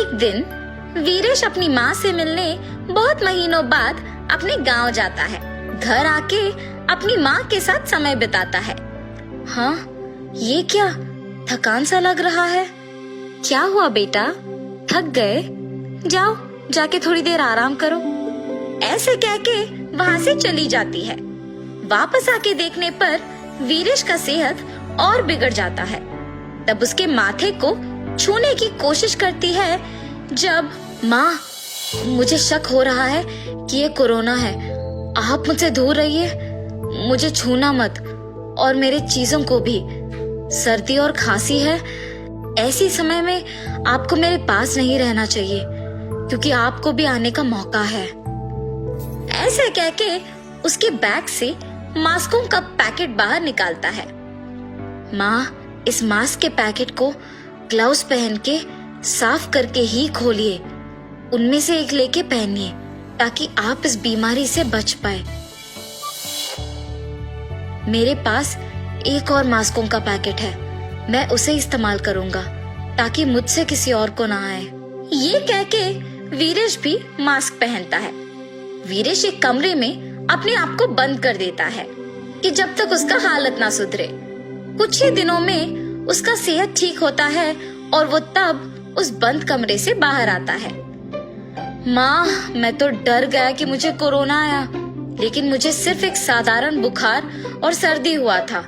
एक दिन वीरेश अपनी माँ से मिलने बहुत महीनों बाद अपने गांव जाता है। घर आके अपनी माँ के साथ समय बिताता है। हाँ, ये क्या थकान सा लग रहा है। क्या हुआ बेटा, थक गए? जाओ जाके थोड़ी देर आराम करो। ऐसे कह के वहाँ से चली जाती है। वापस आके देखने पर वीरेश का सेहत और बिगड़ जाता है। तब उसके माथे को छूने की कोशिश करती है। जब माँ, मुझे शक हो रहा है कि ये कोरोना है, आप मुझसे दूर रहिए, मुझे छूना मत और मेरे चीजों को भी। सर्दी और खांसी है, ऐसी समय में आपको मेरे पास नहीं रहना चाहिए क्योंकि आपको भी आने का मौका है। ऐसे कह के उसके बैग से मास्कों का पैकेट बाहर निकालता है। माँ, इस मास्क के पैकेट को ग्लव्स पहन के साफ करके ही खोलिए। उनमें से एक लेके पहनिए ताकि आप इस बीमारी से बच पाए। मेरे पास एक और मास्कों का पैकेट है, मैं उसे इस्तेमाल करूंगा ताकि मुझसे किसी और को ना आए। ये कह के वीरेश भी मास्क पहनता है। वीरेश एक कमरे में अपने आप को बंद कर देता है कि जब तक उसका हालत ना सुधरे। कुछ ही दिनों में उसका सेहत ठीक होता है और वो तब उस बंद कमरे से बाहर आता है। माँ, मैं तो डर गया कि मुझे कोरोना आया, लेकिन मुझे सिर्फ एक साधारण बुखार और सर्दी हुआ था,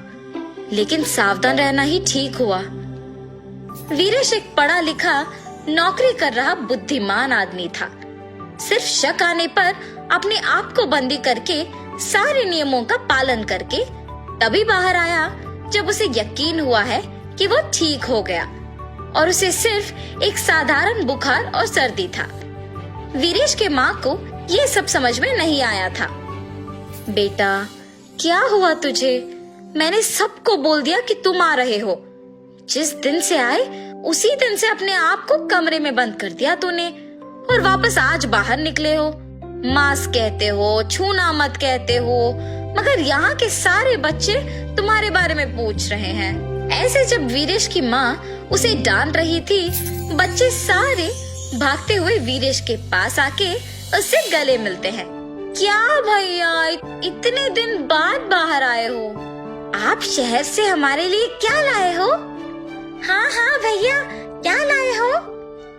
लेकिन सावधान रहना ही ठीक हुआ। वीरेश एक पढ़ा लिखा नौकरी कर रहा बुद्धिमान आदमी था। सिर्फ शक आने पर अपने आप को बंदी करके सारे नियमों का पालन करके तभी बाहर आया जब उसे यकीन हुआ है कि वो ठीक हो गया और उसे सिर्फ एक साधारण बुखार और सर्दी था। वीरेश के माँ को ये सब समझ में नहीं आया था। बेटा, क्या हुआ तुझे? मैंने सबको बोल दिया कि तुम आ रहे हो। जिस दिन से आए उसी दिन से अपने आप को कमरे में बंद कर दिया तूने और वापस आज बाहर निकले हो। मास्क कहते हो, छूना मत कहते हो, मगर यहाँ के सारे बच्चे तुम्हारे बारे में पूछ रहे हैं। ऐसे जब वीरेश की माँ उसे डांट रही थी, बच्चे सारे भागते हुए वीरेश के पास आके उससे गले मिलते हैं। क्या भैया, इतने दिन बाद बाहर आए हो? आप शहर से हमारे लिए क्या लाए हो? हाँ हाँ भैया, क्या लाए हो?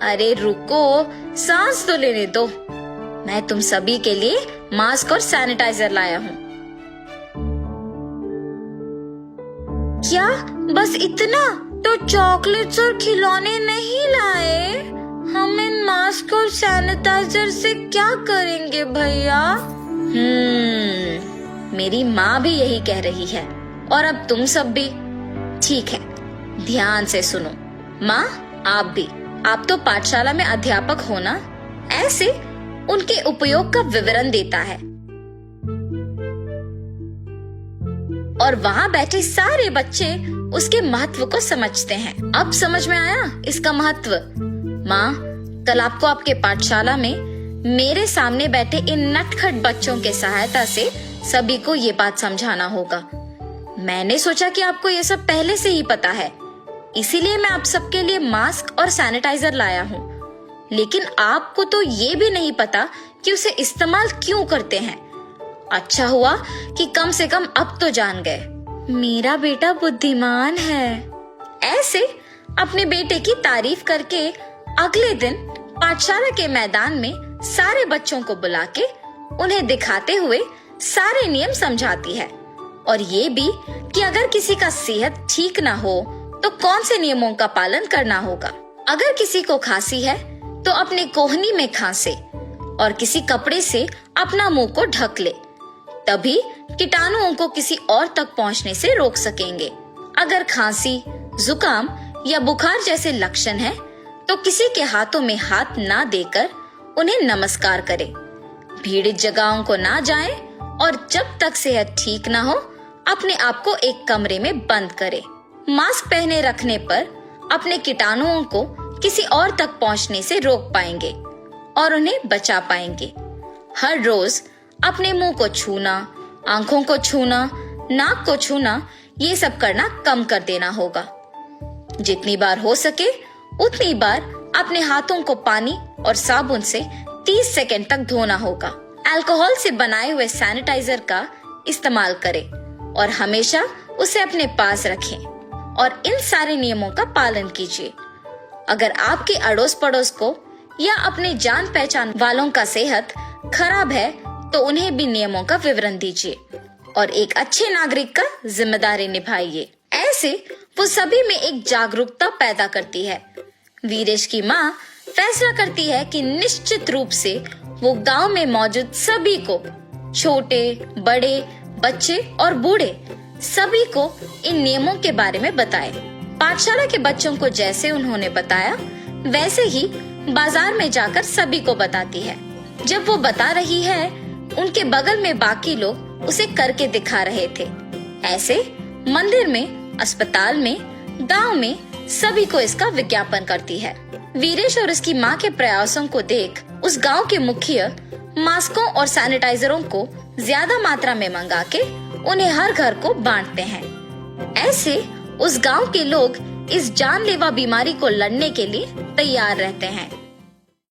अरे रुको, सांस तो लेने दो। मैं तुम सभी के लिए मास्क और सैनिटाइजर लाया हूँ। क्या बस इतना? तो चॉकलेट्स और खिलौने नहीं लाए? हम इन मास्क और सैनिटाइजर से क्या करेंगे भैया? मेरी माँ भी यही कह रही है और अब तुम सब भी। ठीक है, ध्यान से सुनो। माँ, आप भी, आप तो पाठशाला में अध्यापक हो ना? ऐसे उनके उपयोग का विवरण देता है और वहाँ बैठे सारे बच्चे उसके महत्व को समझते हैं। अब समझ में आया इसका महत्व। माँ, कल आपको आपके पाठशाला में मेरे सामने बैठे इन नटखट बच्चों के सहायता से सभी को ये बात समझाना होगा। मैंने सोचा कि आपको ये सब पहले से ही पता है, इसीलिए मैं आप सबके लिए मास्क और सैनिटाइजर लाया हूँ। लेकिन आपको तो ये भी नहीं पता कि उसे इस्तेमाल क्यों करते हैं। अच्छा हुआ कि कम से कम अब तो जान गए। मेरा बेटा बुद्धिमान है। ऐसे अपने बेटे की तारीफ करके अगले दिन पाठशाला के मैदान में सारे बच्चों को बुला के उन्हें दिखाते हुए सारे नियम समझाती है और ये भी कि अगर किसी का सेहत ठीक ना हो तो कौन से नियमों का पालन करना होगा। अगर किसी को खांसी है तो अपने कोहनी में खांसे और किसी कपड़े से अपना मुंह को ढक ले, तभी कीटाणुओं को किसी और तक पहुंचने से रोक सकेंगे। अगर खांसी, जुकाम या बुखार जैसे लक्षण है तो किसी के हाथों में हाथ ना देकर उन्हें नमस्कार करें। भीड़ित जगहों को ना जाएं और जब तक सेहत ठीक ना हो अपने आप को एक कमरे में बंद करें। मास्क पहने रखने पर अपने कीटाणुओं को किसी और तक पहुंचने से रोक पाएंगे और उन्हें बचा पाएंगे। हर रोज अपने मुंह को छूना, आंखों को छूना, नाक को छूना, ये सब करना कम कर देना होगा। जितनी बार हो सके उतनी बार अपने हाथों को पानी और साबुन से 30 सेकंड तक धोना होगा। अल्कोहल से बनाए हुए सैनिटाइजर का इस्तेमाल करें और हमेशा उसे अपने पास रखें और इन सारे नियमों का पालन कीजिए। अगर आपके अड़ोस पड़ोस को या अपने जान पहचान वालों का सेहत खराब है तो उन्हें भी नियमों का विवरण दीजिए और एक अच्छे नागरिक का जिम्मेदारी निभाइए। ऐसे वो सभी में एक जागरूकता पैदा करती है। वीरेश की माँ फैसला करती है कि निश्चित रूप से वो गांव में मौजूद सभी को, छोटे बड़े बच्चे और बूढ़े, सभी को इन नियमों के बारे में बताए। पाठशाला के बच्चों को जैसे उन्होंने बताया वैसे ही बाजार में जाकर सभी को बताती है। जब वो बता रही है उनके बगल में बाकी लोग उसे करके दिखा रहे थे। ऐसे मंदिर में, अस्पताल में, गांव में सभी को इसका विज्ञापन करती है। वीरेश और उसकी माँ के प्रयासों को देख उस गांव के मुखिया मास्कों और सैनिटाइजरों को ज्यादा मात्रा में मंगा के उन्हें हर घर को बांटते हैं। ऐसे उस गांव के लोग इस जानलेवा बीमारी को लड़ने के लिए तैयार रहते हैं।